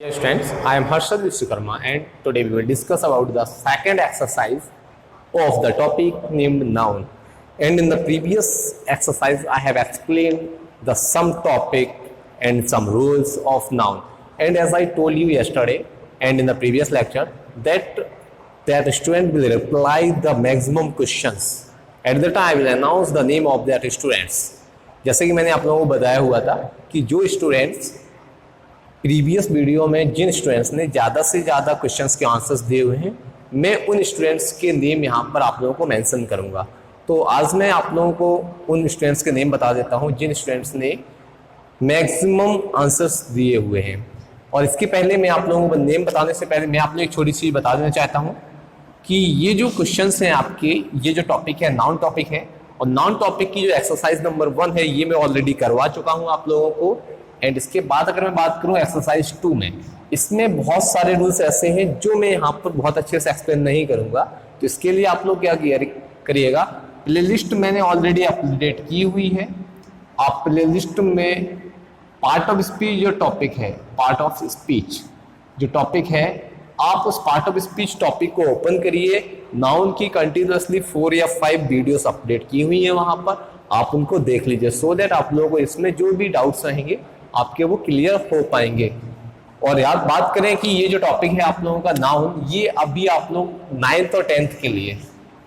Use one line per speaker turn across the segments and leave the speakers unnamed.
Dear students, I am Harshad Vishwakarma and today we will discuss about the second exercise of the topic named noun. And in the previous exercise, I have explained the some topic and some rules of noun. And as I told you yesterday and in the previous lecture, that the student will reply the maximum questions. At the time, I will announce the name of that students. जैसे कि मैंने आप लोगों को बताया हुआ था कि जो स्टूडेंट्स प्रीवियस वीडियो में जिन स्टूडेंट्स ने ज़्यादा से ज़्यादा क्वेश्चंस के आंसर्स दिए हुए हैं, मैं उन स्टूडेंट्स के नेम यहाँ पर आप लोगों को मेंशन करूँगा। तो आज मैं आप लोगों को उन स्टूडेंट्स के नेम बता देता हूँ जिन स्टूडेंट्स ने मैक्सिमम आंसर्स दिए हुए हैं। और इसके पहले मैं आप लोगों को नेम बताने से पहले मैं आप लोगों को एक छोटी सी बता देना चाहता हूँ कि ये जो क्वेश्चंस हैं आपके, ये जो टॉपिक है नाउन टॉपिक है, और नाउन टॉपिक की जो एक्सरसाइज नंबर 1 है ये मैं ऑलरेडी करवा चुका हूँ आप लोगों को। एंड इसके बाद अगर मैं बात करूं एक्सरसाइज 2 में, इसमें बहुत सारे रूल्स ऐसे हैं जो मैं यहाँ पर बहुत अच्छे से एक्सप्लेन नहीं करूंगा। तो इसके लिए आप लोग क्या करिएगा, प्लेलिस्ट मैंने ऑलरेडी अपडेट की हुई है। आप प्लेलिस्ट में पार्ट ऑफ स्पीच जो टॉपिक है, पार्ट ऑफ स्पीच जो टॉपिक है, आप उस पार्ट ऑफ स्पीच टॉपिक को ओपन करिए। नाउन की कंटिन्यूसली 4 या 5 वीडियोस अपडेट की हुई है वहां पर, आप उनको देख लीजिए सो दैट आप लोगों को इसमें जो भी डाउट्स रहेंगे आपके वो क्लियर हो पाएंगे। और याद बात करें कि ये जो टॉपिक है आप लोगों का नाउन, ये अभी आप लोग 9th और 10th के लिए,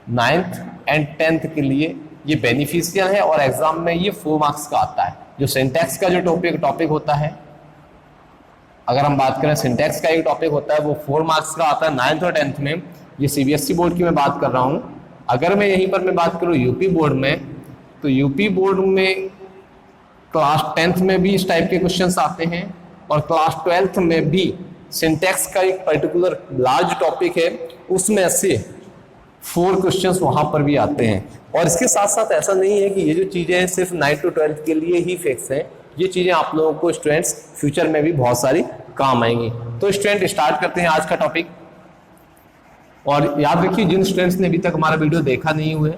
9th एंड 10th के लिए ये बेनिफिशियल है और एग्जाम में ये 4 मार्क्स का आता है। जो सिंटैक्स का जो टॉपिक होता है, अगर हम बात करें सिंटैक्स का एक टॉपिक होता है वो 4 मार्क्स का आता है 9th और 10th में। ये सीबीएसई बोर्ड की मैं बात कर रहा हूँ। अगर मैं यहीं पर मैं बात करूँ यूपी बोर्ड में, तो यूपी बोर्ड में क्लास 10th में भी इस टाइप के क्वेश्चंस आते हैं और क्लास 12th में भी सिंटैक्स का एक पर्टिकुलर लार्ज टॉपिक है, उसमें से 4 क्वेश्चंस वहां पर भी आते हैं। और इसके साथ साथ ऐसा नहीं है कि ये जो चीज़ें हैं सिर्फ 9th to 12th के लिए ही फिक्स हैं, ये चीज़ें आप लोगों को स्टूडेंट्स फ्यूचर में भी बहुत सारी काम आएंगी। तो स्टूडेंट स्टार्ट करते हैं आज का टॉपिक। और याद रखिए जिन स्टूडेंट्स ने अभी तक हमारा वीडियो देखा नहीं हुआ है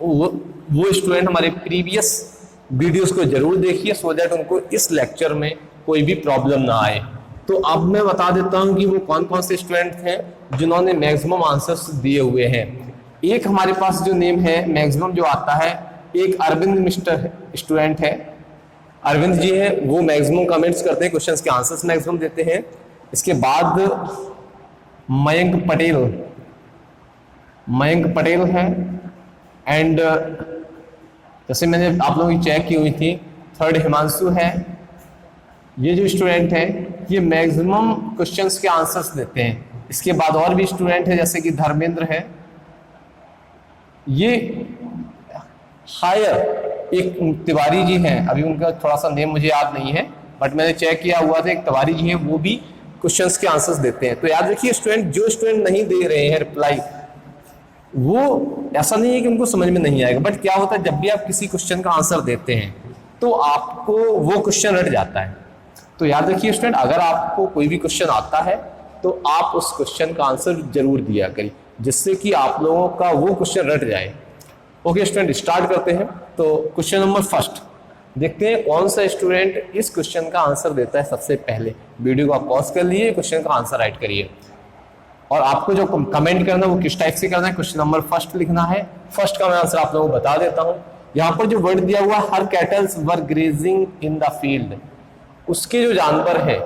वो स्टूडेंट हमारे प्रीवियस वीडियोस को जरूर देखिए सो दैट उनको इस लेक्चर में कोई भी प्रॉब्लम ना आए। तो अब मैं बता देता हूं कि वो कौन कौन से स्टूडेंट हैं जिन्होंने मैक्सिमम आंसर्स दिए हुए हैं। एक हमारे पास जो नेम है मैक्सिमम जो आता है, एक अरविंद मिस्टर स्टूडेंट है, अरविंद जी हैं, वो मैक्सिमम कमेंट्स करते हैं, क्वेश्चंस के आंसर्स मैक्सिमम देते हैं। इसके बाद मयंक पटेल है। एंड जैसे मैंने आप लोगों की चेक की हुई थी, 3rd हिमांशु है। ये जो स्टूडेंट है ये मैक्सिमम क्वेश्चंस के आंसर्स देते हैं। इसके बाद और भी स्टूडेंट है जैसे कि धर्मेंद्र है, ये हायर एक तिवारी जी हैं, अभी उनका थोड़ा सा नेम मुझे याद नहीं है बट मैंने चेक किया हुआ था, एक तिवारी जी हैं, वो भी क्वेश्चंस के आंसर्स देते हैं। तो याद रखिए स्टूडेंट, जो स्टूडेंट नहीं दे रहे हैं रिप्लाई, वो ऐसा नहीं है कि उनको समझ में नहीं आएगा, बट क्या होता है जब भी आप किसी क्वेश्चन का आंसर देते हैं तो आपको वो क्वेश्चन रट जाता है। तो याद रखिए स्टूडेंट, अगर आपको कोई भी क्वेश्चन आता है तो आप उस क्वेश्चन का आंसर जरूर दिया करिए जिससे कि आप लोगों का वो क्वेश्चन रट जाए। ओके स्टूडेंट, स्टार्ट करते हैं। तो क्वेश्चन नंबर 1 देखते हैं कौन सा स्टूडेंट इस क्वेश्चन का आंसर देता है सबसे पहले। वीडियो को आप पॉज कर लीजिए, क्वेश्चन का आंसर राइट करिए और आपको जो कमेंट करना है वो किस टाइप से करना है। क्वेश्चन नंबर 1 लिखना है। फर्स्ट का मैं आंसर आप लोगों को बता देता हूं। यहाँ पर जो वर्ड दिया हुआ, her cattles were grazing in the field, उसके जो जानवर है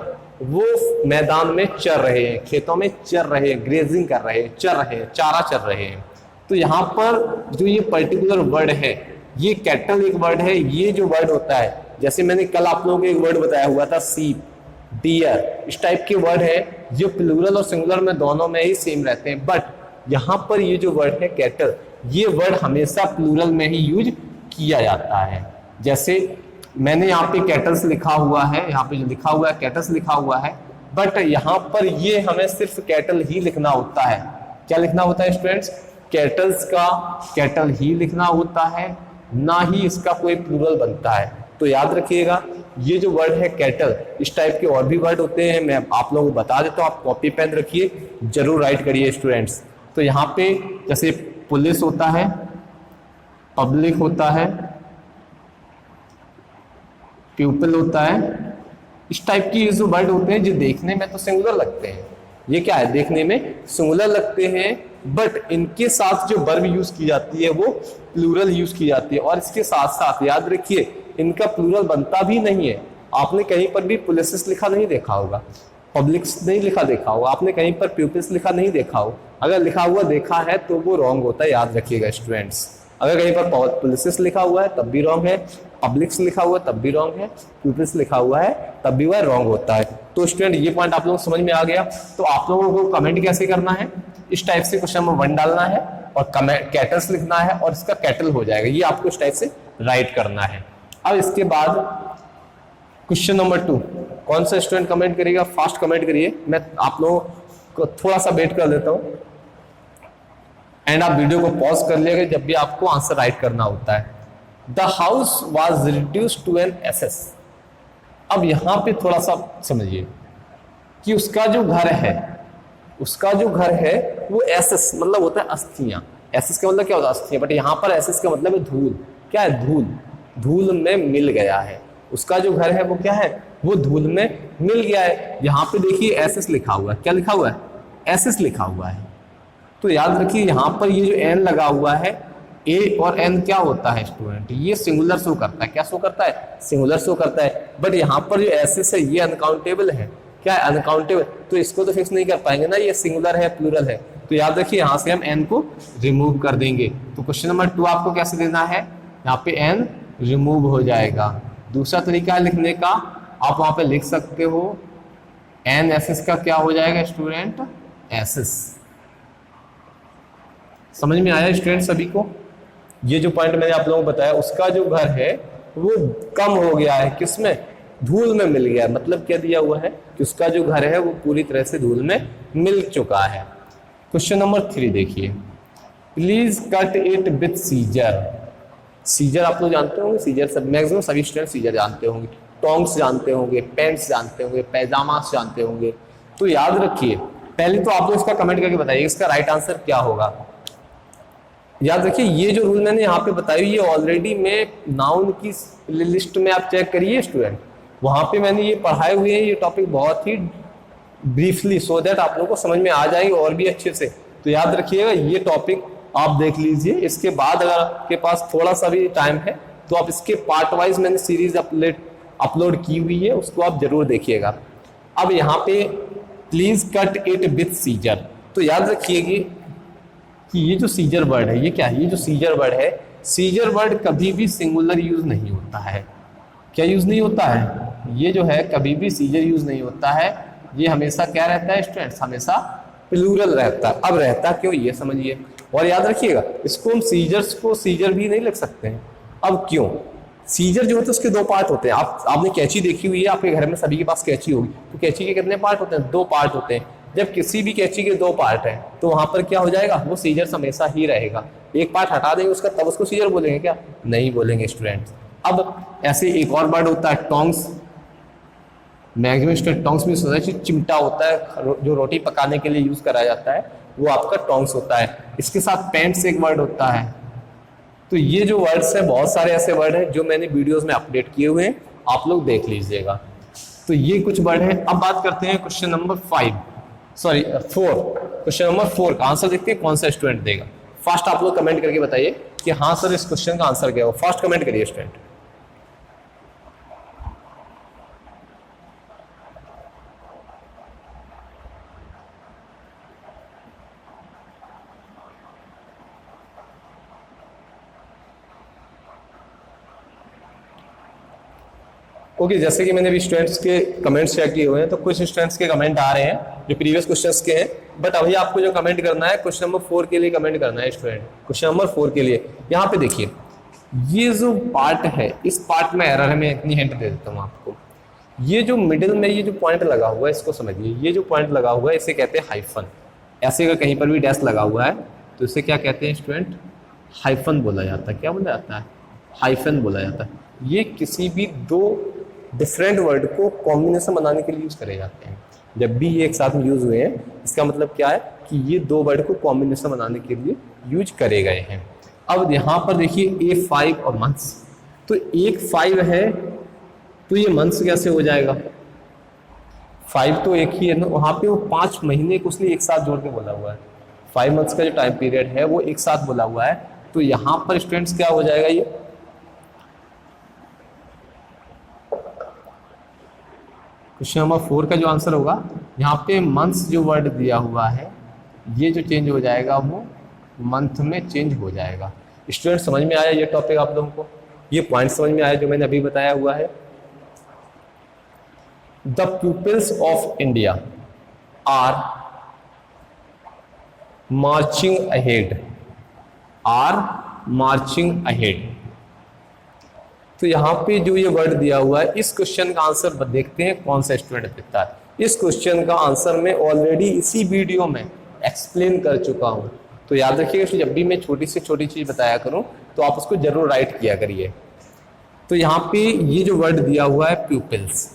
वो मैदान में चर रहे हैं, खेतों में चर रहे हैं, ग्रेजिंग कर रहे हैं, चर रहे हैं, चारा चर रहे हैं। तो यहाँ पर जो ये पर्टिकुलर वर्ड है, ये कैटल एक वर्ड है। ये जो वर्ड होता है, जैसे मैंने कल आप लोगों को एक वर्ड बताया हुआ था सीप, डियर, इस टाइप के वर्ड है जो प्लूरल और सिंगुलर में दोनों में ही सेम रहते हैं। बट यहाँ पर ये जो वर्ड है कैटल, ये वर्ड हमेशा प्लूरल में ही यूज किया जाता है। जैसे मैंने यहाँ पे कैटल्स लिखा हुआ है, यहाँ पे जो लिखा हुआ है कैटल्स लिखा हुआ है, बट यहाँ पर ये हमें सिर्फ कैटल ही लिखना होता है। क्या लिखना होता है स्टूडेंट्स? कैटल्स का कैटल ही लिखना होता है, ना ही इसका कोई प्लूरल बनता है। तो याद रखिएगा ये जो वर्ड है कैटल, इस टाइप के और भी वर्ड होते हैं, मैं आप लोगों को बता देता हूँ, आप कॉपी पेन रखिए, जरूर राइट करिए स्टूडेंट्स। तो यहाँ पे जैसे पुलिस होता है, पब्लिक होता है, प्यूपिल होता है, इस टाइप की ये जो वर्ड होते हैं जो देखने में तो सिंगुलर लगते हैं, ये क्या है, देखने में सिंगुलर लगते हैं, बट इनके साथ जो वर्ब यूज की जाती है वो प्लूरल यूज की जाती है। और इसके साथ साथ याद रखिए इनका प्लूरल बनता भी नहीं है। आपने कहीं पर भी पुलिस लिखा नहीं देखा होगा, पब्लिक्स नहीं लिखा देखा होगा, आपने कहीं पर प्यूपिल्स लिखा नहीं देखा हो। अगर लिखा हुआ देखा है तो वो रॉन्ग होता है, याद रखिएगा स्टूडेंट्स। अगर कहीं पर पुलिस लिखा हुआ है तब भी रॉन्ग है, पब्लिक्स लिखा हुआ है तब भी रॉन्ग है, प्यूपिल्स लिखा हुआ है तब भी वह रॉन्ग होता है। तो स्टूडेंट ये पॉइंट आप लोगों को समझ में आ गया। तो आप लोगों को कमेंट कैसे करना है, इस टाइप से क्वेश्चन नंबर 1 डालना है और कैटल्स लिखना है और इसका कैटल हो जाएगा, ये आपको इस टाइप से राइट करना है। अब इसके बाद क्वेश्चन नंबर 2 कौन सा स्टूडेंट कमेंट करेगा, फास्ट कमेंट करिए, मैं आप लोगों को थोड़ा सा वेट कर लेता हूं एंड आप वीडियो को पॉज कर लिएगा जब भी आपको आंसर राइट करना होता है। The house was reduced to an ashes. अब यहां पे थोड़ा सा समझिए कि उसका जो घर है, उसका जो घर है वो एसेस मतलब होता है अस्थियां। एसेस का मतलब क्या होता है, अस्थियां, बट यहां पर एसेस का मतलब है धूल। क्या है, धूल, धूल में मिल गया है। उसका जो घर है वो क्या है, वो धूल में मिल गया है। यहां पे देखिए एसेस लिखा हुआ है, क्या लिखा हुआ है, एसेस लिखा हुआ है। तो याद रखिए यहां पर ये जो एन लगा हुआ है, ए और एन क्या होता है स्टूडेंट, ये सिंगुलर शो करता है। क्या शो करता है, सिंगुलर शो करता है। बट यहाँ पर जो एसेस है ये अनकाउंटेबल है। क्या है, अनकाउंटेबल, तो इसको तो फिक्स नहीं कर पाएंगे ना, ये सिंगुलर है प्लूरल है। तो याद रखिए यहाँ से हम एन को रिमूव कर देंगे। तो क्वेश्चन नंबर 2 आपको कैसे देना है, यहाँ पे एन रिमूव हो जाएगा। दूसरा तरीका लिखने का, आप वहां पे लिख सकते हो एन एसेस का क्या हो जाएगा स्टूडेंट, एसेस। समझ में आया स्टूडेंट सभी को? ये जो पॉइंट मैंने आप लोगों को बताया, उसका जो घर है वो कम हो गया है, किसमें, धूल में मिल गया। मतलब क्या दिया हुआ है कि उसका जो घर है वो पूरी तरह से धूल में मिल चुका है। क्वेश्चन नंबर 3 देखिए, please cut it with scissor. Scissor आप लोग जानते होंगे, सीजर सब मैक्सिमम सभी स्टूडेंट सीजर जानते होंगे, टोंग्स जानते होंगे, पेंट्स जानते होंगे, पैजामास जानते होंगे। तो याद रखिए पहले तो आप लोग इसका कमेंट करके बताइए इसका राइट आंसर क्या होगा। याद रखिए ये जो रूल मैंने यहाँ पे बताई ये ऑलरेडी मैं नाउन की लिस्ट में आप चेक करिए स्टूडेंट, वहां पे मैंने ये पढ़ाए हुए हैं ये टॉपिक बहुत ही ब्रीफली, सो दैट आप लोगों को समझ में आ जाएंगे और भी अच्छे से। तो याद रखिएगा ये टॉपिक आप देख लीजिए। इसके बाद अगर आपके पास थोड़ा सा भी टाइम है तो आप इसके पार्ट वाइज मैंने सीरीज अपलोड की हुई है, उसको आप जरूर देखिएगा। अब यहाँ पे please cut it with scissor, तो याद रखिएगा कि ये जो सीजर वर्ड है ये क्या है, ये जो सीजर वर्ड है, सीजर वर्ड कभी भी सिंगुलर यूज नहीं होता है। क्या यूज नहीं होता है, ये जो है कभी भी सीजर यूज नहीं होता है, ये हमेशा क्या रहता है स्टूडेंट्स, हमेशा प्लूरल रहता है। अब रहता क्यों ये समझिए, और याद रखिएगा इसको हम सीजर्स को सीजर भी नहीं लिख सकते हैं। अब क्यों, सीजर जो होते हैं उसके 2 पार्ट होते हैं। आपने कैंची देखी हुई है, आपके घर में सभी के पास कैंची होगी, तो कैंची के कितने पार्ट होते हैं, 2 पार्ट होते हैं। जब किसी भी कैंची के 2 पार्ट है तो वहां पर क्या हो जाएगा, वो सीजर हमेशा ही रहेगा। एक पार्ट हटा देंगे उसका तब उसको सीजर बोलेंगे क्या, नहीं बोलेंगे स्टूडेंट्स। अब ऐसे एक और वर्ड होता है टोंग्स, मैक्सिमम टोंग्स में सोचा चिमटा होता है जो रोटी पकाने के लिए यूज करा जाता है, वो आपका टोंग्स होता है। इसके साथ पेंट्स एक वर्ड होता है। तो ये जो वर्ड्स हैं बहुत सारे ऐसे वर्ड हैं जो मैंने वीडियोस में अपडेट किए हुए हैं, आप लोग देख लीजिएगा। तो ये कुछ वर्ड हैं। अब बात करते हैं क्वेश्चन नंबर 4। क्वेश्चन नंबर 4 का आंसर देखते हैं कौन सा स्टूडेंट देगा। फास्ट आप लोग कमेंट करके बताइए कि हाँ सर इस क्वेश्चन का आंसर क्या हो, फास्ट कमेंट करिए स्टूडेंट। ओके, जैसे कि मैंने भी स्टूडेंट्स के कमेंट्स चेक किए हुए हैं, तो कुछ स्टूडेंट्स के कमेंट आ रहे हैं जो प्रीवियस क्वेश्चंस के हैं, बट अभी आपको जो कमेंट करना है क्वेश्चन नंबर 4 के लिए कमेंट करना है स्टूडेंट। क्वेश्चन नंबर 4 के लिए यहाँ पे देखिए ये जो पार्ट है, इस पार्ट में एरर है, मैं इतनी हिंट दे देता हूँ आपको। ये जो मिडिल में ये जो पॉइंट लगा हुआ है इसको समझिए, ये जो पॉइंट लगा हुआ है इसे कहते हैं हाइफन। ऐसे अगर कहीं पर भी डैश लगा हुआ है तो इसे क्या कहते हैं स्टूडेंट, हाइफन बोला जाता है। क्या बोला जाता है, हाइफन बोला जाता है। ये किसी भी 2 डिफरेंट वर्ड को कॉम्बिनेशन बनाने के लिए यूज करे जाते हैं। जब भी ये एक साथ में यूज हुए हैं इसका मतलब क्या है कि ये 2 वर्ड को कॉम्बिनेशन बनाने के लिए यूज करे गए हैं। अब यहाँ पर देखिए A5 और मंथ्स, तो एक 5 है तो ये मंथ्स कैसे हो जाएगा, 5 तो एक ही है ना, वहाँ पे वो 5 महीने को उसने एक साथ जोड़ के बोला हुआ है। 5 मंथ्स का जो टाइम पीरियड है वो एक साथ बोला हुआ है। तो यहाँ पर स्टूडेंट्स क्या हो जाएगा, ये क्वेश्चन नंबर 4 का जो आंसर होगा, यहाँ पे मंथ्स जो वर्ड दिया हुआ है ये जो चेंज हो जाएगा वो मंथ में चेंज हो जाएगा। स्टूडेंट समझ में आया ये टॉपिक आप लोगों को, ये पॉइंट समझ में आया जो मैंने अभी बताया हुआ है। The peoples of India are marching ahead, are marching ahead. तो यहाँ पे जो ये वर्ड दिया हुआ है, इस क्वेश्चन का आंसर देखते हैं कौन सा स्टूडेंट देता है। इस क्वेश्चन का आंसर मैं ऑलरेडी इसी वीडियो में एक्सप्लेन कर चुका हूँ। तो याद रखिएगा कि जब भी मैं छोटी से छोटी चीज बताया करूँ तो आप उसको जरूर राइट किया करिए। तो यहाँ पे ये जो वर्ड दिया हुआ है प्यूपिल्स,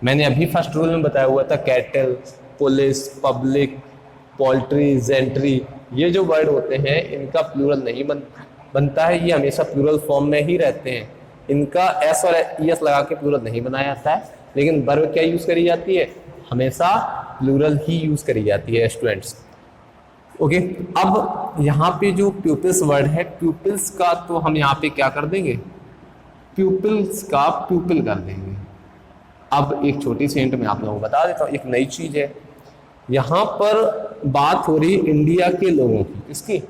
मैंने अभी फर्स्ट रूल में बताया हुआ था cattle, police, public, poultry, gentry, ये जो वर्ड होते हैं इनका प्लूरल नहीं बनता है, ये हमेशा प्लूरल फॉर्म में ही रहते हैं। इनका एस और एस लगा के प्लूरल नहीं बनाया जाता है, लेकिन वर्ब क्या यूज करी जाती है, हमेशा प्लूरल ही यूज करी जाती है स्टूडेंट्स। ओके, अब यहाँ पे जो प्यूपिल्स वर्ड है, प्यूपिल्स का तो हम यहाँ पे क्या कर देंगे, प्यूपिल्स का प्यूपिल कर देंगे। अब एक छोटी सी हिंट मैं आप लोगों को बता देता हूँ, एक नई चीज है। यहाँ पर बात हो रही इंडिया के लोगों की, इसकी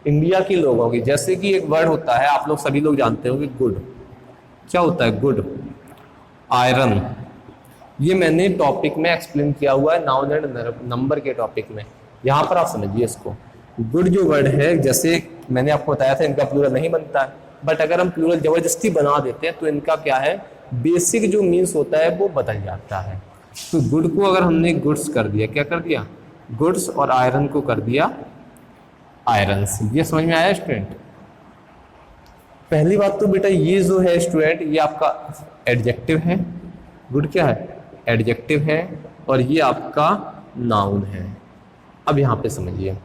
इंडिया के लोगों की। जैसे कि एक वर्ड होता है, आप लोग सभी लोग जानते हो कि गुड, क्या होता है गुड, आयरन। ये मैंने टॉपिक में एक्सप्लेन किया हुआ है नाउन एंड नंबर के टॉपिक में। यहाँ पर आप समझिए इसको, गुड जो वर्ड है, जैसे मैंने आपको बताया था इनका प्लूरल नहीं बनता है, बट अगर हम प्लूरल जबरदस्ती बना देते हैं तो इनका क्या है, बेसिक जो मीन्स होता है वो बदल जाता है। तो गुड को अगर हमने गुड्स कर दिया, क्या कर दिया, गुड्स, और आयरन को कर दिया आयरन्स। ये समझ में आया स्टूडेंट? पहली बात तो बेटा ये जो है स्टूडेंट, ये आपका एडजेक्टिव है। गुड क्या है, एडजेक्टिव है, और ये आपका नाउन है। अब यहाँ पे समझिए,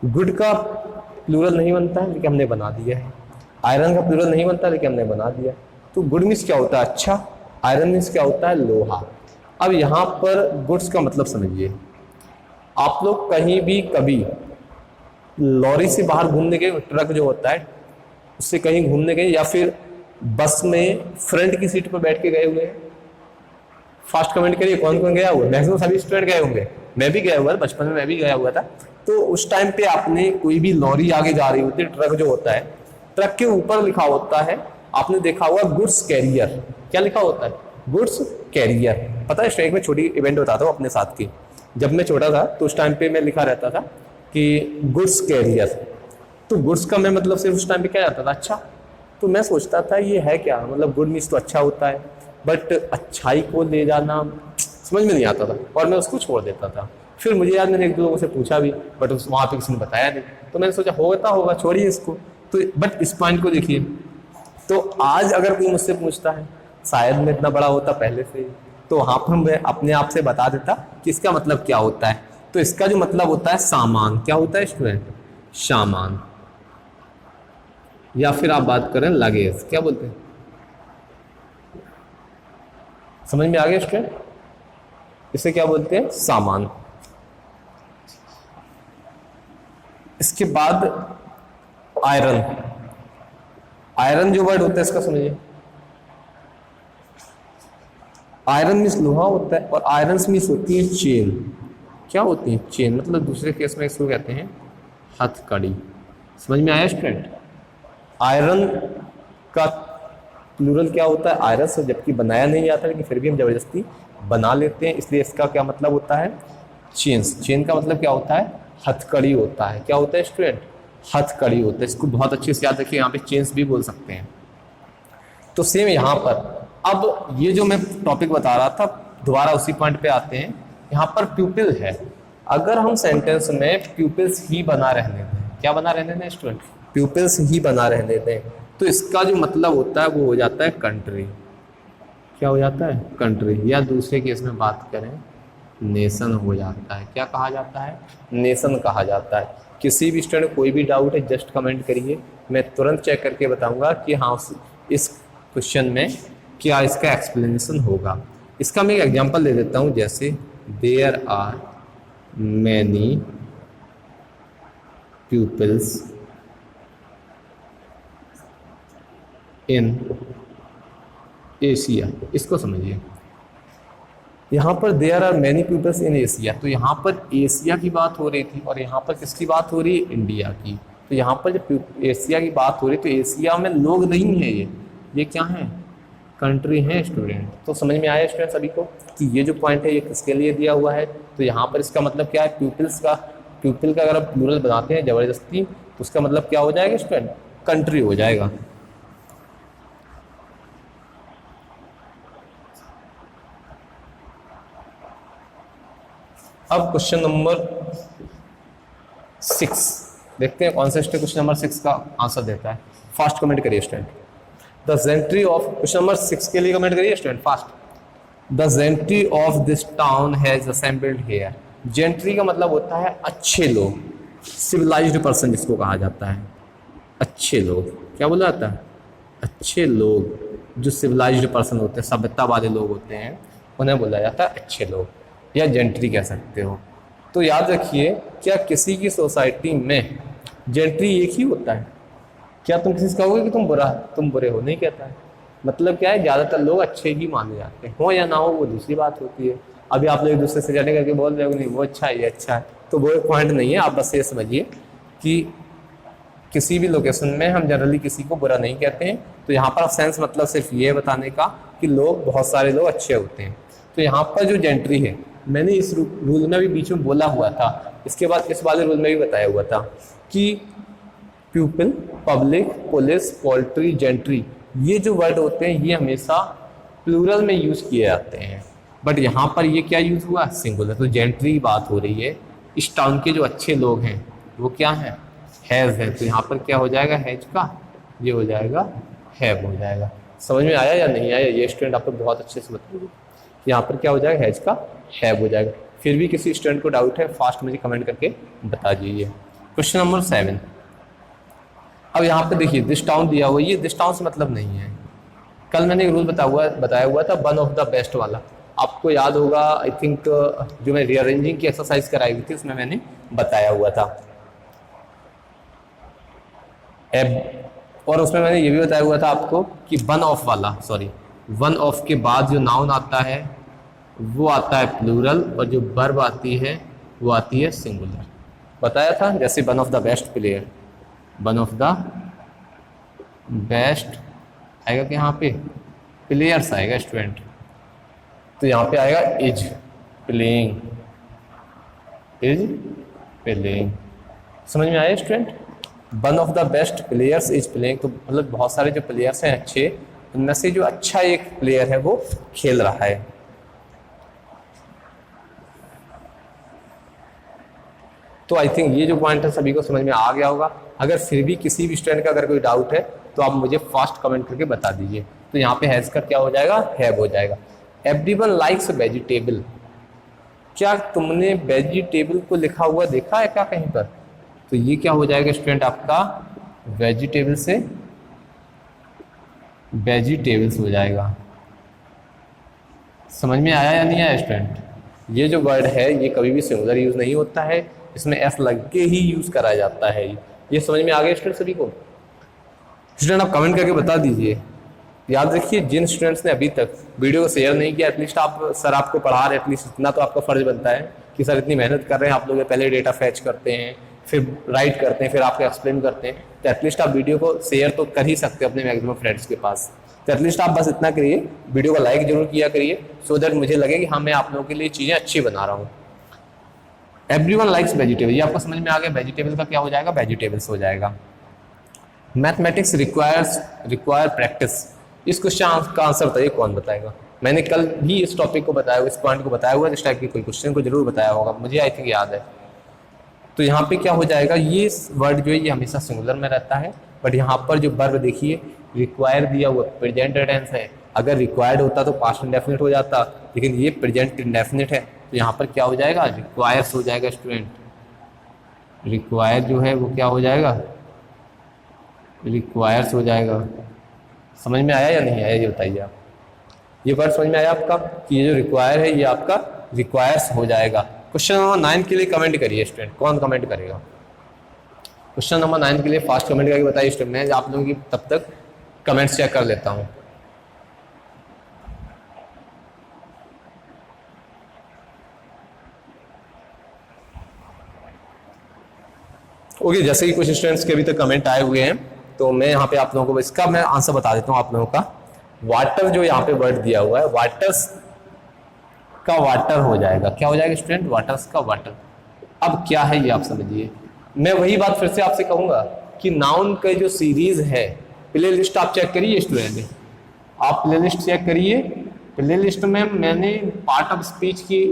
गुड का प्लूरल नहीं बनता है लेकिन हमने बना दिया है, आयरन का प्लूरल नहीं बनता लेकिन हमने बना दिया। तो गुड मीन्स क्या होता है, अच्छा, आयरन मीन्स क्या होता है, लोहा। अब यहाँ पर गुड्स का मतलब समझिए, आप लोग कहीं भी कभी लॉरी से बाहर घूमने गए, ट्रक जो होता है उससे कहीं घूमने गए, या फिर बस में फ्रंट की सीट पर बैठ के गए हुए हैं? फास्ट कमेंट करिए, कौन कौन गया हुआ? मैक्सिमम सभी स्टूडेंट गए होंगे, मैं भी गया हुआ था, बचपन में मैं भी गया हुआ था। तो उस टाइम पे आपने कोई भी लॉरी आगे जा रही होती है, ट्रक जो होता है, ट्रक के ऊपर लिखा होता है, आपने देखा हुआ गुड्स कैरियर। क्या लिखा होता है, गुड्स कैरियर। पता है, एक में छोटी इवेंट बताता हूँ अपने साथ की। जब मैं छोटा था तो उस टाइम पे मैं लिखा रहता था कि गुड्स कैरियर। तो गुड्स का मैं मतलब सिर्फ उस टाइम पे क्या जाता था, अच्छा। तो मैं सोचता था ये है क्या, मतलब गुड मीन्स तो अच्छा होता है, बट अच्छाई को ले जाना समझ में नहीं आता था और मैं उसको छोड़ देता था। फिर मुझे याद, मैंने एक दो लोगों से पूछा भी, बट उस वहाँ पे किसी ने बताया नहीं, तो मैंने सोचा होगा, छोड़िए इसको। तो बट इस पॉइंट को देखिए, तो आज अगर कोई मुझसे पूछता है, शायद मैं इतना बड़ा होता पहले से ही, तो वहाँ पर मैं अपने आप से बता देता कि इसका मतलब क्या होता है। तो इसका जो मतलब होता है सामान। क्या होता है स्टूडेंट, सामान। या फिर आप बात करें लगेज, क्या बोलते हैं, समझ में आ गया स्टूडेंट? इसे क्या बोलते हैं, सामान। इसके बाद आयरन। आयरन जो वर्ड होता है इसका समझिए, आयरन मीन्स लोहा होता है, और आयरन मीन्स होती है चेन। क्या होती है, चेन। मतलब दूसरे केस में इसको कहते हैं हथकड़ी। समझ में आया स्टूडेंट? आयरन का प्लूरल क्या होता है, आयरन से, जबकि बनाया नहीं जाता लेकिन फिर भी हम जबरदस्ती बना लेते हैं, इसलिए इसका क्या मतलब होता है, चेन्स। चेन का मतलब क्या होता है, हथकड़ी होता है। क्या होता है स्टूडेंट, हथकड़ी होता है। इसको बहुत अच्छे से याद रखिए, यहाँ पे चेन्स भी बोल सकते हैं। तो सेम यहाँ पर, अब ये जो मैं टॉपिक बता रहा था, दोबारा उसी पॉइंट पे आते हैं। यहाँ पर प्यूपिल है, अगर हम सेंटेंस में प्यूपिल्स ही बना रहने दें, क्या बना रहने दें स्टूडेंट, प्यूपिल्स ही बना रहने दें, तो इसका जो मतलब होता है वो हो जाता है कंट्री। क्या हो जाता है, कंट्री। या दूसरे केस में बात करें, नेशन हो जाता है। क्या कहा जाता है, नेशन कहा जाता है। किसी भी स्टूडेंट कोई भी डाउट है जस्ट कमेंट करिए, मैं तुरंत चेक करके बताऊंगा कि हाँ इस क्वेश्चन में क्या इसका एक्सप्लेनेशन होगा। इसका मैं एक एग्जांपल दे देता हूँ, जैसे there are many pupils in Asia. इसको समझिए, यहाँ पर there are many peoples in Asia, तो यहाँ पर एशिया की बात हो रही थी और यहाँ पर किसकी बात हो रही है, इंडिया की। तो यहाँ पर जब एशिया की बात हो रही है तो एशिया में लोग नहीं है, ये क्या है, कंट्री है स्टूडेंट। तो समझ में आया स्टूडेंट सभी को कि ये जो पॉइंट है ये किसके लिए दिया हुआ है। तो यहाँ पर इसका मतलब क्या है, पीपल्स का, पीपल का अगर आप प्लूरल बनाते हैं जबरदस्ती तो उसका मतलब क्या हो जाएगा स्टूडेंट, कंट्री हो जाएगा। अब क्वेश्चन नंबर 6 देखते हैं कौन सा स्टूडेंट क्वेश्चन नंबर 6 का आंसर देता है। फास्ट कमेंट करिए student. The gentry of, question number 6 के लिए कमेंट करिए student fast. The gentry of this town has assembled here. Gentry का मतलब होता है अच्छे लोग, सिविलाइज्ड पर्सन जिसको कहा जाता है। अच्छे लोग क्या बोला जाता है, अच्छे लोग जो सिविलाइज्ड पर्सन होते हैं, सभ्यता वाले लोग होते हैं, उन्हें बोला जाता है अच्छे लोग या जेंट्री कह सकते हो। तो याद रखिए, क्या किसी की सोसाइटी में जेंट्री एक ही होता है? क्या तुम किसी से कहोगे कि तुम बुरे हो? नहीं कहता है। मतलब क्या है, ज़्यादातर लोग अच्छे ही माने जाते हैं, हो या ना हो वो दूसरी बात होती है। अभी आप लोग एक दूसरे से जड़े करके बोल रहे हो नहीं वो अच्छा है ये अच्छा है, तो वो एक पॉइंट नहीं है। आप बस ये समझिए कि किसी भी लोकेशन में हम जनरली किसी को बुरा नहीं कहते हैं। तो यहाँ पर सेंस मतलब सिर्फ ये बताने का कि लोग, बहुत सारे लोग अच्छे होते हैं। तो यहाँ पर जो जेंट्री है, मैंने इस रूल में भी बीच में बोला हुआ था, इसके बाद इस वाले रूल में भी बताया हुआ था कि people, public, police, poultry, gentry, ये जो वर्ड होते हैं ये हमेशा प्लूरल में यूज़ किए जाते हैं। बट यहाँ पर ये क्या यूज़ हुआ, सिंगुलर। तो जेंट्री की बात हो रही है, इस टाउन के जो अच्छे लोग हैं वो क्या हैं, हैज़ है। तो यहाँ पर क्या हो जाएगा, हैज का ये हो जाएगा हैव हो जाएगा। समझ में आया या नहीं आया? ये स्टूडेंट आपको बहुत अच्छे से बताइए। यहाँ पर क्या हो जाएगा, हैज का हैव हो जाएगा। फिर भी किसी स्टूडेंट को डाउट है, फास्ट मुझे कमेंट करके बता दीजिए। Question number 7। अब यहाँ पे देखिए, दिस टाउन दिया हुआ, ये दिस टाउन से मतलब नहीं है। कल मैंने एक रूल बताया हुआ था, वन ऑफ द बेस्ट वाला, आपको याद होगा। आई थिंक जो मैं रीअरेंजिंग की एक्सरसाइज कराई हुई थी उसमें मैंने बताया हुआ था। और उसमें मैंने ये भी बताया हुआ था आपको कि वन ऑफ वाला, सॉरी, वन ऑफ के बाद जो नाउन आता है वो आता है प्लूरल और जो वर्ब आती है वो आती है सिंगुलर। बताया था, जैसे one of the best player, one of the best आएगा कि यहाँ पे प्लेयर्स आएगा स्टूडेंट, तो यहाँ पे आएगा इज प्लेइंग, इज प्लेइंग। समझ में आया student? One of the best players is playing, तो मतलब बहुत सारे जो प्लेयर्स हैं अच्छे, उनमें से जो अच्छा एक प्लेयर है वो खेल रहा है। तो आई थिंक ये जो पॉइंट है सभी को समझ में आ गया होगा। अगर फिर भी किसी भी स्टूडेंट का अगर कोई डाउट है तो आप मुझे फास्ट कमेंट करके बता दीजिए। तो यहाँ पे हैज का क्या हो जाएगा, हैव हो जाएगा। एवरीवन लाइक्स वेजिटेबल, क्या तुमने वेजिटेबल को लिखा हुआ देखा है क्या कहीं पर? तो ये क्या हो जाएगा स्टूडेंट आपका, वेजिटेबल से वेजिटेबल्स हो जाएगा। समझ में आया या नहीं आया स्टूडेंट? ये जो वर्ड है ये कभी भी सिंगुलर यूज नहीं होता है, इसमें एस लग के ही यूज करा जाता है। ये समझ में आ गया स्टूडेंट सभी को? स्टूडेंट आप कमेंट करके बता दीजिए। याद रखिए, जिन स्टूडेंट्स ने अभी तक वीडियो को शेयर नहीं किया, एटलीस्ट आप, सर आपको पढ़ा रहे, एटलीस्ट इतना तो आपका फर्ज बनता है कि सर इतनी मेहनत कर रहे हैं आप लोग, पहले डेटा फैच करते हैं, फिर राइट करते हैं, फिर आपको एक्सप्लेन करते हैं, तो एटलीस्ट आप वीडियो को शेयर तो कर ही सकते हैं अपने मैक्सिमम फ्रेंड्स के पास। तो एटलीस्ट आप बस इतना करिए, वीडियो को लाइक जरूर किया करिए, सो दैट मुझे लगे कि हाँ मैं आप लोगों के लिए चीज़ें अच्छी बना रहा हूँ। एवरीवन लाइक्स वेजिटेबल, ये आपको समझ में आ गया। वेजिटेबल का क्या हो जाएगा, वेजिटेबल्स हो जाएगा। मैथमेटिक्स रिक्वायर प्रैक्टिस, इस क्वेश्चन का आंसर बताइए कौन बताएगा? मैंने कल भी इस टॉपिक को बताया हुआ, इस पॉइंट को बताया हुआ, इस टाइप के कोई क्वेश्चन को जरूर बताया होगा, मुझे आई थिंक याद है। तो यहाँ पे क्या हो जाएगा, ये वर्ड जो है ये हमेशा सिंगुलर में रहता है, बट यहाँ पर जो वर्ब देखिए रिक्वायर दिया हुआ प्रेजेंट टेंस है। अगर रिक्वायर्ड होता तो पास्ट इंडेफिनिट हो जाता, लेकिन ये प्रेजेंट इंडेफिनिट है, तो यहाँ पर क्या हो जाएगा, रिक्वायर्स हो जाएगा स्टूडेंट। रिक्वायर जो है वो क्या हो जाएगा, रिक्वायर्स हो जाएगा। समझ में आया या नहीं आया ये बताइए आप? ये वर्ड समझ में आया आपका कि ये जो रिक्वायर है ये आपका रिक्वायर्स हो जाएगा। क्वेश्चन नंबर 9 के लिए कमेंट करिए स्टूडेंट, कौन कमेंट करेगा? क्वेश्चन नंबर 9 के लिए फास्ट कमेंट करके बताइए स्टूडेंट, मैं आप लोगों की तब तक कमेंट्स चेक कर लेता हूँ। ओके, जैसे कि कुछ स्टूडेंट्स के अभी तक कमेंट आए हुए हैं तो मैं यहाँ पे आप लोगों को इसका मैं आंसर बता देता हूँ आप लोगों का। वाटर जो यहाँ पे वर्ड दिया हुआ है, वाटर्स का वाटर हो जाएगा। क्या हो जाएगा स्टूडेंट? वाटर्स का वाटर। अब क्या है ये आप समझिए। मैं वही बात फिर से आपसे कहूंगा कि नाउन का जो सीरीज है, प्ले लिस्ट आप चेक करिए स्टूडेंट, आप प्ले लिस्ट चेक करिए। प्ले लिस्ट में मैंने पार्ट ऑफ स्पीच की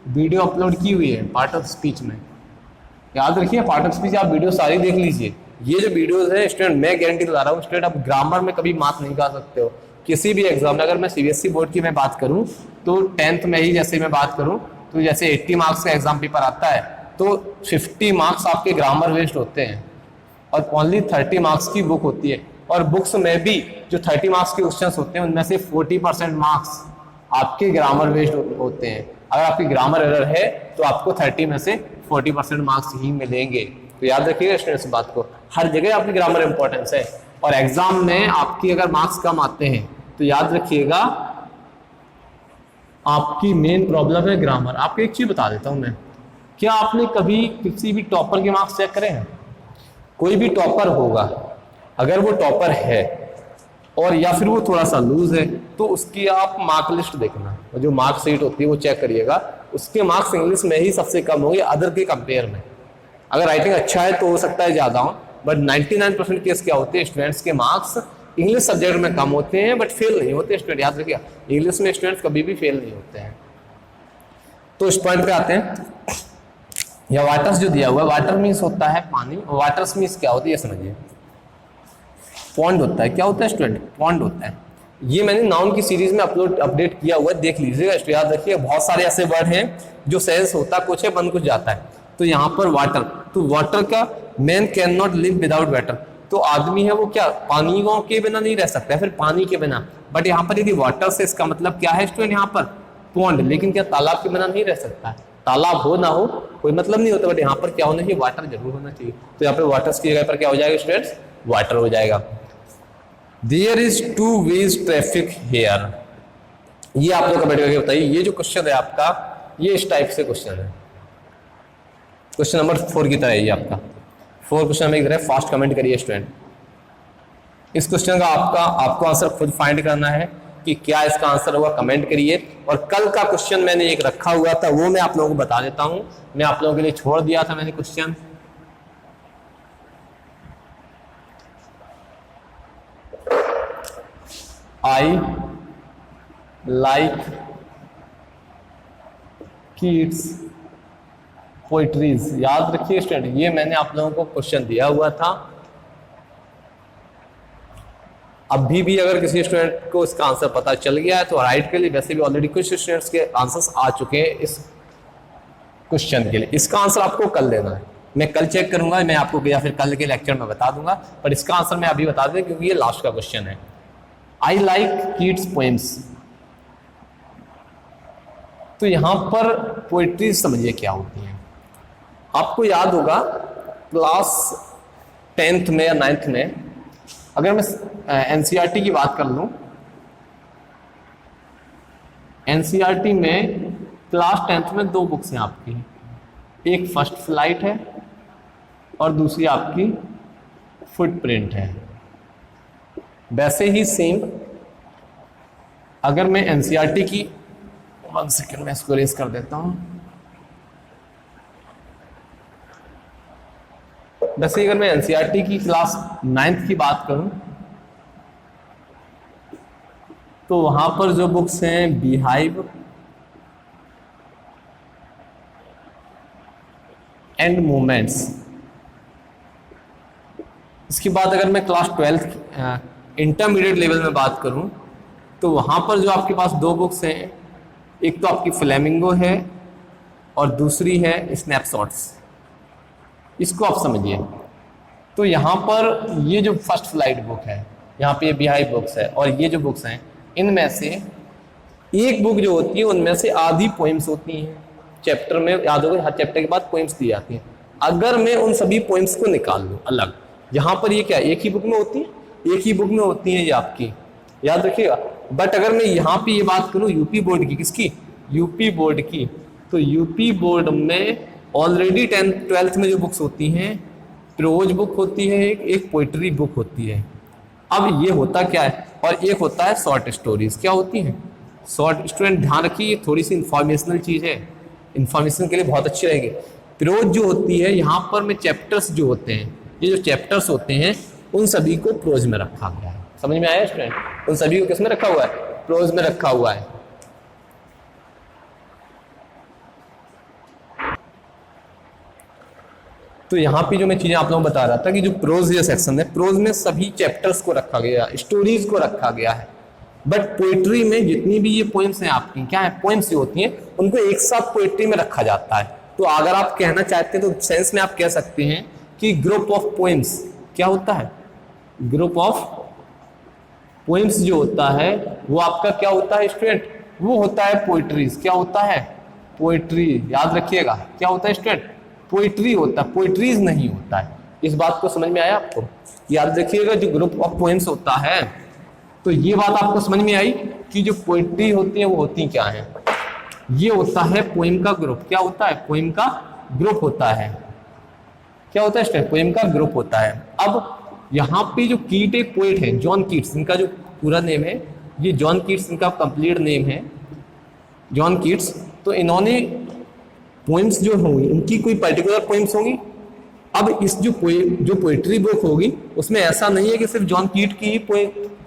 वीडियो अपलोड की हुई है। पार्ट ऑफ स्पीच में याद रखिए, पार्ट ऑफ स्पीच आप वीडियो सारी देख लीजिए। ये जो वीडियोस है स्टूडेंट, मैं गारंटी दिला रहा हूँ स्टूडेंट, आप ग्रामर में कभी मार्क्स नहीं खा सकते हो किसी भी एग्जाम में। अगर मैं सीबीएसई बोर्ड की मैं बात करूँ तो 10th में ही जैसे मैं बात करूँ तो जैसे 80 मार्क्स का एग्जाम पेपर आता है तो 50 मार्क्स आपके ग्रामर वेस्ट होते हैं और ओनली 30 मार्क्स की बुक होती है। और बुक्स में भी जो 30 मार्क्स के क्वेश्चन होते हैं उनमें से 40% मार्क्स आपके ग्रामर वेस्ट होते हैं। अगर आपकी ग्रामर एरर है तो आपको 30 में से 40% मार्क्स ही मिलेंगे। तो याद रखिएगा स्टूडेंट्स इस बात को, हर जगह आपकी ग्रामर इंपॉर्टेंस है। और एग्जाम में आपकी अगर मार्क्स कम आते हैं तो याद रखिएगा आपकी मेन प्रॉब्लम है ग्रामर। आपको एक चीज बता देता हूं मैं, क्या आपने कभी किसी भी टॉपर के मार्क्स चेक करे हैं? कोई भी टॉपर होगा, अगर वो टॉपर है और या फिर वो थोड़ा सा लूज है तो उसकी आप मार्क लिस्ट देखना, जो मार्क शीट होती है वो चेक करिएगा। उसके मार्क्स इंग्लिश में ही सबसे कम होंगे अदर के कंपेयर में। अगर राइटिंग अच्छा है तो हो सकता है ज्यादा हो, बट 99% केस क्या होते हैं स्टूडेंट्स के मार्क्स इंग्लिश सब्जेक्ट में कम होते हैं बट फेल नहीं होते स्टूडेंट। याद रखिएगा, इंग्लिश में स्टूडेंट्स कभी भी फेल नहीं होते हैं। तो इस पॉइंट पे आते हैं, या वाटर्स जो दिया हुआ है, वाटर मीन्स होता है पानी, और वाटर्स मीन्स क्या होती है समझिए, पॉन्ड होता है। क्या होता है स्टूडेंट? पॉन्ड होता है। ये मैंने नाउन की सीरीज में अपडेट किया हुआ है, देख लीजिएगा। याद रखिए बहुत सारे ऐसे वर्ड हैं जो सेंस होता कुछ है बन कुछ जाता है। तो यहाँ पर वाटर, तो वाटर का man can not live without water, तो आदमी है वो क्या पानी के बिना नहीं रह सकता है, फिर पानी के बिना। बट यहाँ पर यदि वाटर से इसका मतलब क्या है स्टूडेंट? यहाँ पर पॉन्ड, लेकिन क्या तालाब के बिना नहीं रह सकता है? तालाब हो ना हो कोई मतलब नहीं होता, बट यहाँ पर क्या होना चाहिए? वाटर जरूर होना चाहिए। तो यहाँ पर वाटर्स की जगह पर क्या हो जाएगा स्टूडेंट्स? वाटर हो जाएगा। There is two ways traffic here, ये आप लोग कमेंट करके बताइए। ये जो क्वेश्चन है आपका, ये इस टाइप से क्वेश्चन है, क्वेश्चन नंबर 4 की तरह ये आपका 4 क्वेश्चन में फास्ट कमेंट करिए स्टूडेंट। इस क्वेश्चन का आपको आंसर खुद फाइंड करना है कि क्या इसका आंसर होगा, कमेंट करिए। और कल का क्वेश्चन मैंने एक रखा हुआ था वो मैं आप लोगों को बता देता हूं, मैं आप लोगों के लिए छोड़ दिया था मैंने question. I like kids poetries, याद रखिए स्टूडेंट, ये मैंने आप लोगों को क्वेश्चन दिया हुआ था। अभी भी अगर किसी स्टूडेंट को इसका आंसर पता चल गया है तो राइट के लिए, वैसे भी ऑलरेडी कुछ स्टूडेंट्स के आंसर्स आ चुके हैं इस क्वेश्चन के लिए। इसका आंसर आपको कल देना है, मैं कल चेक करूंगा, मैं आपको या फिर कल के लेक्चर में बता दूंगा, पर इसका आंसर मैं अभी बता दूं क्योंकि ये लास्ट का क्वेश्चन है। आई लाइक किड्स पोएम्स, तो यहां पर पोइट्री समझिए क्या होती है। आपको याद होगा क्लास 10th में या 9th में, अगर मैं एनसीईआरटी की बात कर लूं, एनसीईआरटी में क्लास 10th में 2 बुक्स हैं आपकी, एक फर्स्ट फ्लाइट है और दूसरी आपकी फुटप्रिंट है। वैसे ही सेम अगर मैं एनसीईआरटी की, 1 सेकेंड में इसको रेस कर देता हूं, वैसे अगर मैं एनसीईआरटी की क्लास 9th की बात करूं तो वहां पर जो बुक्स हैं बीहाइव एंड मोमेंट्स। इसके बाद अगर मैं क्लास 12th इंटरमीडिएट लेवल में बात करूं तो वहां पर जो आपके पास 2 बुक्स हैं, एक तो आपकी फ्लेमिंगो है और दूसरी है स्नैपशॉट्स। इसको आप समझिए। तो यहाँ पर ये जो फर्स्ट फ्लाइट बुक है, यहाँ पे ये बिहाइव बुक्स है, और ये जो बुक्स हैं इनमें से एक बुक जो होती है उनमें से आधी पोइम्स होती हैं, चैप्टर में याद होगा हर चैप्टर के बाद पोइम्स दी जाती हैं। अगर मैं उन सभी पोइम्स को निकाल लूँ अलग, यहाँ पर ये क्या एक ही बुक में होती है, एक ही बुक में होती है ये आपकी, याद रखिएगा। बट अगर मैं यहाँ पे ये बात करूँ यूपी बोर्ड की, किसकी, यूपी बोर्ड की, तो यूपी बोर्ड में ऑलरेडी 10th-12th में जो बुक्स होती हैं, प्रोज बुक होती है, एक पोइट्री बुक होती है। अब ये होता क्या है, और एक होता है शॉर्ट स्टोरीज। क्या होती हैं शॉर्ट, स्टूडेंट ध्यान रखिए ये थोड़ी सी इंफॉर्मेशनल चीज़ है, इंफॉर्मेशन के लिए बहुत अच्छी रहेगी। प्रोज जो होती है यहाँ पर में चैप्टर्स जो होते हैं, ये जो चैप्टर्स होते हैं उन सभी को प्रोज में रखा गया है। समझ में आया स्टूडेंट, उन सभी को किस में रखा हुआ है, प्रोज में रखा हुआ है। तो यहाँ पे जो मैं चीजें आप लोगों को बता रहा था कि जो प्रोज ये सेक्शन है, प्रोज में सभी चैप्टर्स को रखा गया, स्टोरीज को रखा गया है। बट पोइट्री में जितनी भी ये पोइम्स हैं आपकी, क्या है, पोइम्स जो होती हैं उनको एक साथ पोइट्री में रखा जाता है। तो अगर आप कहना चाहते हैं तो सेंस में आप कह सकते हैं कि ग्रुप ऑफ पोइम्स क्या होता है, ग्रुप ऑफ पोइम्स जो होता है वो आपका क्या होता है स्टूडेंट, वो होता है पोइट्रीज। क्या होता है, पोइट्री, याद रखिएगा क्या होता है स्टूडेंट, पोइट्री होता है, पोइट्रीज नहीं होता है। इस बात को समझ में आया आपको, याद रखिएगा जो ग्रुप ऑफ पोइम्स होता है। तो ये बात आपको समझ में आई कि जो पोइट्री होती है वो होती क्या है, ये होता है पोइम का ग्रुप। क्या होता है, पोइम का ग्रुप होता है। क्या होता है, पोइम का ग्रुप होता है। अब यहाँ पे जो कीट एक पोइट है, जॉन कीट्स, इनका जो पूरा नेम है, ये जॉन कीट्स इनका कंप्लीट नेम है, जॉन कीट्स। तो इन्होंने पोइम्स जो होंगी उनकी कोई पर्टिकुलर पोइम्स होंगी। अब इस जो पोइट्री बुक होगी उसमें ऐसा नहीं है कि सिर्फ जॉन कीट की ही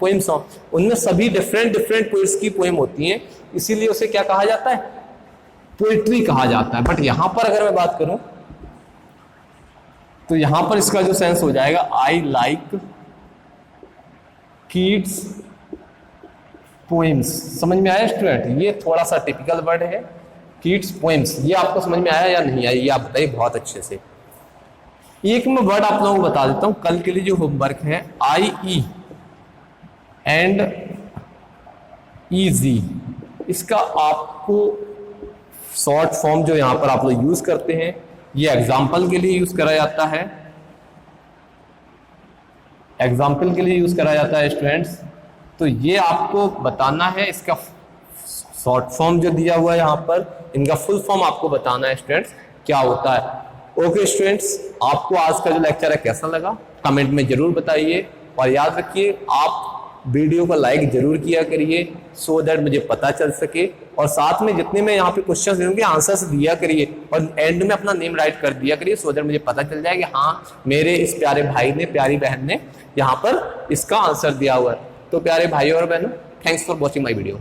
पोइम्स हो, उनमें सभी डिफरेंट पोइट्स की पोइम होती हैं, इसीलिए उसे क्या कहा जाता है, पोइट्री कहा जाता है। बट यहां पर अगर मैं बात करूं तो यहां पर इसका जो सेंस हो जाएगा, आई लाइक कीट्स पोइम्स। समझ में आया स्टूडेंट, ये थोड़ा सा टिपिकल वर्ड है, कीट्स पोइम्स। ये आपको समझ में आया या नहीं आया, ये आप बताइए बहुत अच्छे से। एक मैं वर्ड आप लोगों को बता देता हूं कल के लिए जो होमवर्क है, IE एंड EZ, इसका आपको शॉर्ट फॉर्म जो यहां पर आप लोग यूज करते हैं, ये एग्जाम्पल के लिए यूज करा जाता है, एग्जाम्पल के लिए यूज करा जाता है स्टूडेंट्स। तो ये आपको बताना है, इसका शॉर्ट फॉर्म जो दिया हुआ है यहाँ पर, इनका फुल फॉर्म आपको बताना है स्टूडेंट्स क्या होता है। ओके स्टूडेंट्स, आपको आज का जो लेक्चर है कैसा लगा कमेंट में जरूर बताइए, और याद रखिए आप वीडियो को लाइक जरूर किया करिए सो दैट मुझे पता चल सके, और साथ में जितने मैं यहाँ पे क्वेश्चंस दूंगी आंसर्स दिया करिए, और एंड में अपना नेम राइट कर दिया करिए सो दैट मुझे पता चल जाए कि हाँ मेरे इस प्यारे भाई ने, प्यारी बहन ने यहाँ पर इसका आंसर दिया हुआ है। तो प्यारे भाइयों और बहनों, thanks for watching my video.